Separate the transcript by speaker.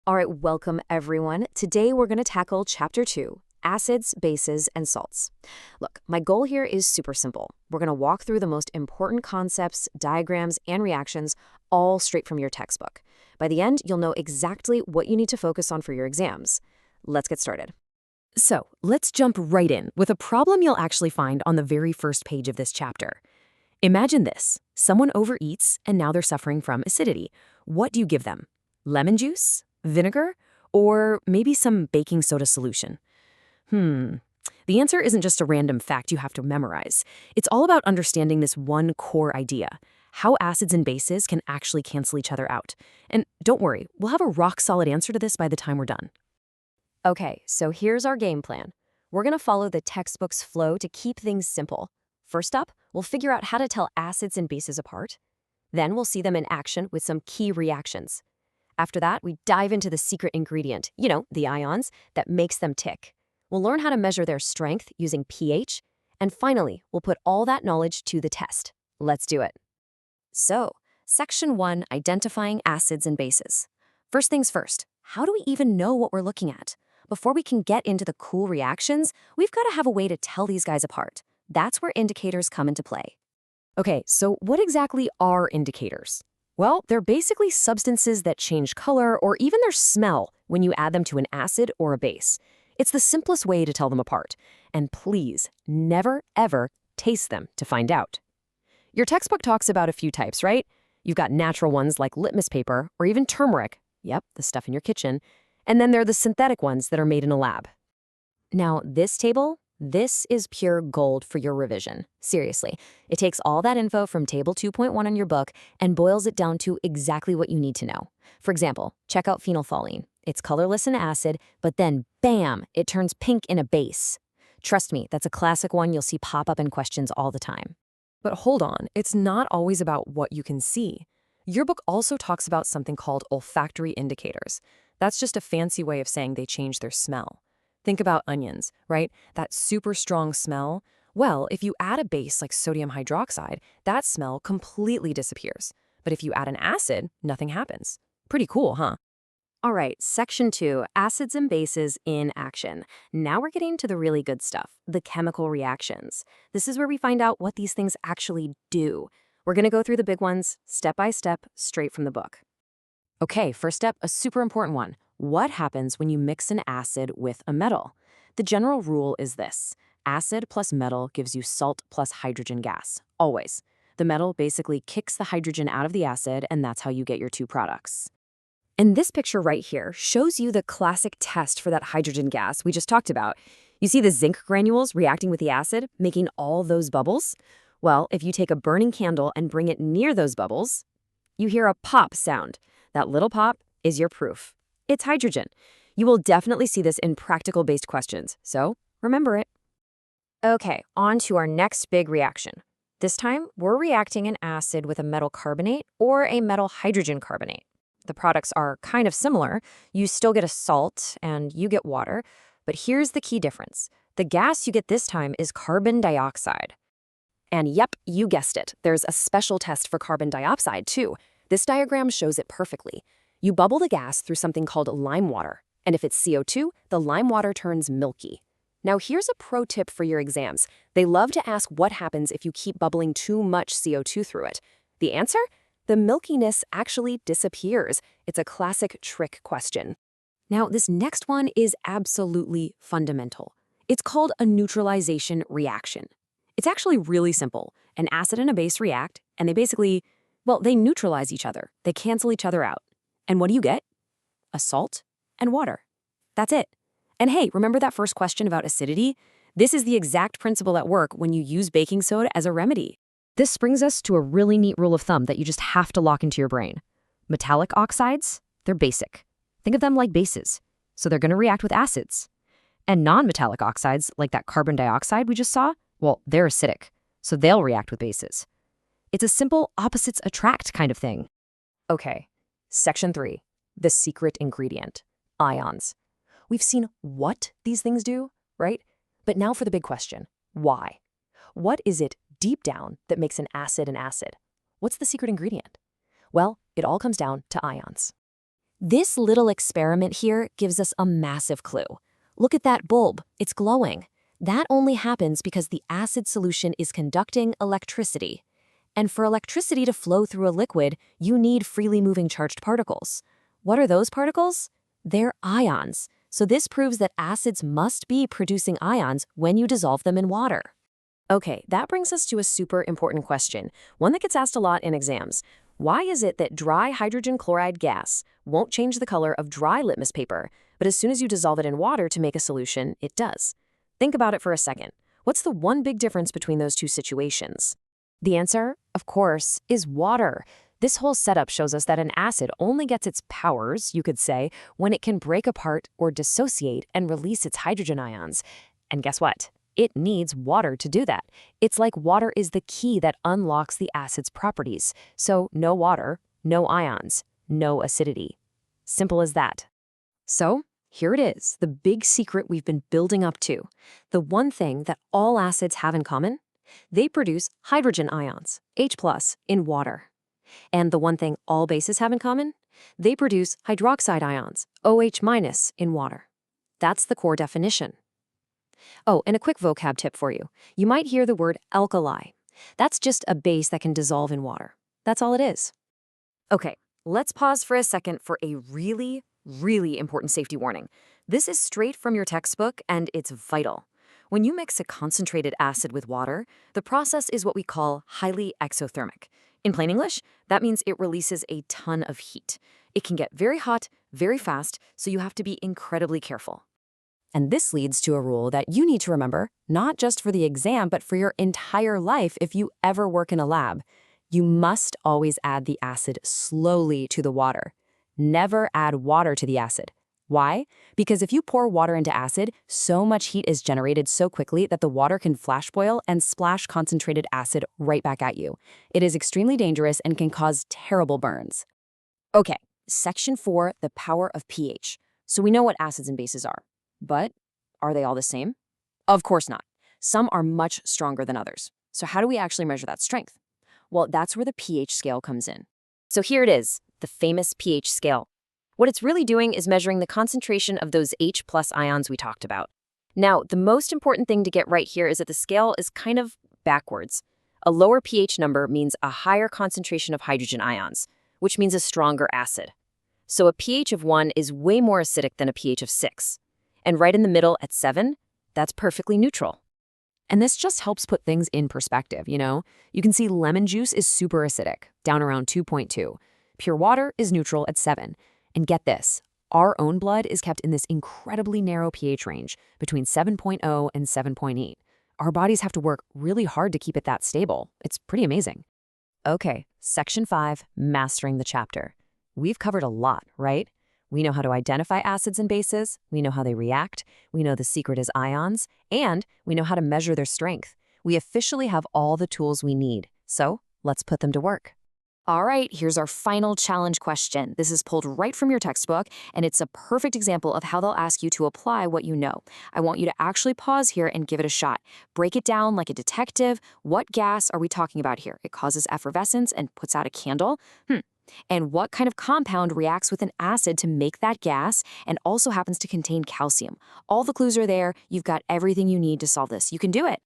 Speaker 1: All right, welcome everyone. Today we're going to tackle Chapter 2, Acids, Bases, and Salts. Look, my goal here is super simple. We're going to walk through the most important concepts, diagrams, and reactions, all straight from your textbook. By the end, you'll know exactly what you need to focus on for your exams. Let's get started. So, let's jump right in with a problem you'll actually find on the very first page of this chapter. Imagine this. Someone overeats and now they're suffering from acidity. What do you give them? Lemon juice? Vinegar? Or maybe some baking soda solution? The answer isn't just a random fact you have to memorize. It's all about understanding this one core idea, how acids and bases can actually cancel each other out. And don't worry, we'll have a rock-solid answer to this by the time we're done. Okay, so here's our game plan. We're going to follow the textbook's flow to keep things simple. First up, we'll figure out how to tell acids and bases apart. Then we'll see them in action with some key reactions. After that, we dive into the secret ingredient, the ions, that makes them tick. We'll learn how to measure their strength using pH. And finally, we'll put all that knowledge to the test. Let's do it. So, Section 1, Identifying Acids and Bases. First things first, how do we even know what we're looking at? Before we can get into the cool reactions, we've got to have a way to tell these guys apart. That's where indicators come into play. Okay, so what exactly are indicators? Well, they're basically substances that change color or even their smell when you add them to an acid or a base. It's the simplest way to tell them apart. And please, never, ever taste them to find out. Your textbook talks about a few types, right? You've got natural ones like litmus paper or even turmeric. Yep, the stuff in your kitchen. And then there are the synthetic ones that are made in a lab. Now, this table, this is pure gold for your revision. Seriously, it takes all that info from Table 2.1 in your book and boils it down to exactly what you need to know. For example, check out phenolphthalein. It's colorless in acid, but then, bam, it turns pink in a base. Trust me, that's a classic one you'll see pop up in questions all the time.
Speaker 2: But hold on, it's not always about what you can see. Your book also talks about something called olfactory indicators. That's just a fancy way of saying they change their smell. Think about onions, right? That super strong smell. Well, if you add a base like sodium hydroxide, that smell completely disappears. But if you add an acid, nothing happens. Pretty cool, huh?
Speaker 1: All right, Section 2, Acids and Bases in Action. Now we're getting to the really good stuff, the chemical reactions. This is where we find out what these things actually do. We're going to go through the big ones, step by step, straight from the book. Okay, first step, a super important one. What happens when you mix an acid with a metal? The general rule is this. Acid plus metal gives you salt plus hydrogen gas, always. The metal basically kicks the hydrogen out of the acid, and that's how you get your two products. And this picture right here shows you the classic test for that hydrogen gas we just talked about. You see the zinc granules reacting with the acid, making all those bubbles? Well, if you take a burning candle and bring it near those bubbles, you hear a pop sound. That little pop is your proof. It's hydrogen. You will definitely see this in practical-based questions, so remember it. Okay, on to our next big reaction. This time, we're reacting an acid with a metal carbonate or a metal hydrogen carbonate. The products are kind of similar. You still get a salt and you get water, but here's the key difference. The gas you get this time is carbon dioxide. And yep, you guessed it. There's a special test for carbon dioxide, too. This diagram shows it perfectly. You bubble the gas through something called lime water, and if it's CO2, the lime water turns milky. Now here's a pro tip for your exams. They love to ask what happens if you keep bubbling too much CO2 through it. The answer? The milkiness actually disappears. It's a classic trick question. Now this next one is absolutely fundamental. It's called a neutralization reaction. It's actually really simple. An acid and a base react, and they neutralize each other. They cancel each other out. And what do you get? A salt and water. That's it. And hey, remember that first question about acidity? This is the exact principle at work when you use baking soda as a remedy. This brings us to a really neat rule of thumb that you just have to lock into your brain. Metallic oxides, they're basic. Think of them like bases. So they're going to react with acids. And non-metallic oxides, like that carbon dioxide we just saw, well, they're acidic. So they'll react with bases. It's a simple opposites attract kind of thing. Okay. Section 3, the secret ingredient, ions. We've seen what these things do, right? But now for the big question, why? What is it deep down that makes an acid an acid? What's the secret ingredient? Well, it all comes down to ions. This little experiment here gives us a massive clue. Look at that bulb, it's glowing. That only happens because the acid solution is conducting electricity. And for electricity to flow through a liquid, you need freely moving charged particles. What are those particles? They're ions. So this proves that acids must be producing ions when you dissolve them in water. Okay, that brings us to a super important question, one that gets asked a lot in exams. Why is it that dry hydrogen chloride gas won't change the color of dry litmus paper, but as soon as you dissolve it in water to make a solution, it does? Think about it for a second. What's the one big difference between those two situations? The answer, of course, is water. This whole setup shows us that an acid only gets its powers, you could say, when it can break apart or dissociate and release its hydrogen ions. And guess what? It needs water to do that. It's like water is the key that unlocks the acid's properties. So no water, no ions, no acidity. Simple as that. So here it is, the big secret we've been building up to. The one thing that all acids have in common? They produce hydrogen ions, H+, in water. And the one thing all bases have in common? They produce hydroxide ions, OH- in water. That's the core definition. Oh, and a quick vocab tip for you. You might hear the word alkali. That's just a base that can dissolve in water. That's all it is. Okay, let's pause for a second for a really, really important safety warning. This is straight from your textbook, and it's vital. When you mix a concentrated acid with water, the process is what we call highly exothermic. In plain English, that means it releases a ton of heat. It can get very hot, very fast, so you have to be incredibly careful. And this leads to a rule that you need to remember, not just for the exam, but for your entire life if you ever work in a lab. You must always add the acid slowly to the water. Never add water to the acid. Why? Because if you pour water into acid, so much heat is generated so quickly that the water can flash boil and splash concentrated acid right back at you. It is extremely dangerous and can cause terrible burns. Okay, Section 4, the power of pH. So we know what acids and bases are. But are they all the same? Of course not. Some are much stronger than others. So how do we actually measure that strength? Well, that's where the pH scale comes in. So here it is, the famous pH scale. What it's really doing is measuring the concentration of those H+ ions we talked about. Now, the most important thing to get right here is that the scale is kind of backwards. A lower pH number means a higher concentration of hydrogen ions, which means a stronger acid. So a pH of 1 is way more acidic than a pH of 6. And right in the middle at 7, that's perfectly neutral. And this just helps put things in perspective, you know? You can see lemon juice is super acidic, down around 2.2. Pure water is neutral at 7. And get this, our own blood is kept in this incredibly narrow pH range, between 7.0 and 7.8. Our bodies have to work really hard to keep it that stable. It's pretty amazing. Okay, Section 5, Mastering the Chapter. We've covered a lot, right? We know how to identify acids and bases, we know how they react, we know the secret is ions, and we know how to measure their strength. We officially have all the tools we need, so let's put them to work. All right, here's our final challenge question. This is pulled right from your textbook, and it's a perfect example of how they'll ask you to apply what you know. I want you to actually pause here and give it a shot. Break it down like a detective. What gas are we talking about here? It causes effervescence and puts out a candle? And what kind of compound reacts with an acid to make that gas and also happens to contain calcium? All the clues are there. You've got everything you need to solve this. You can do it.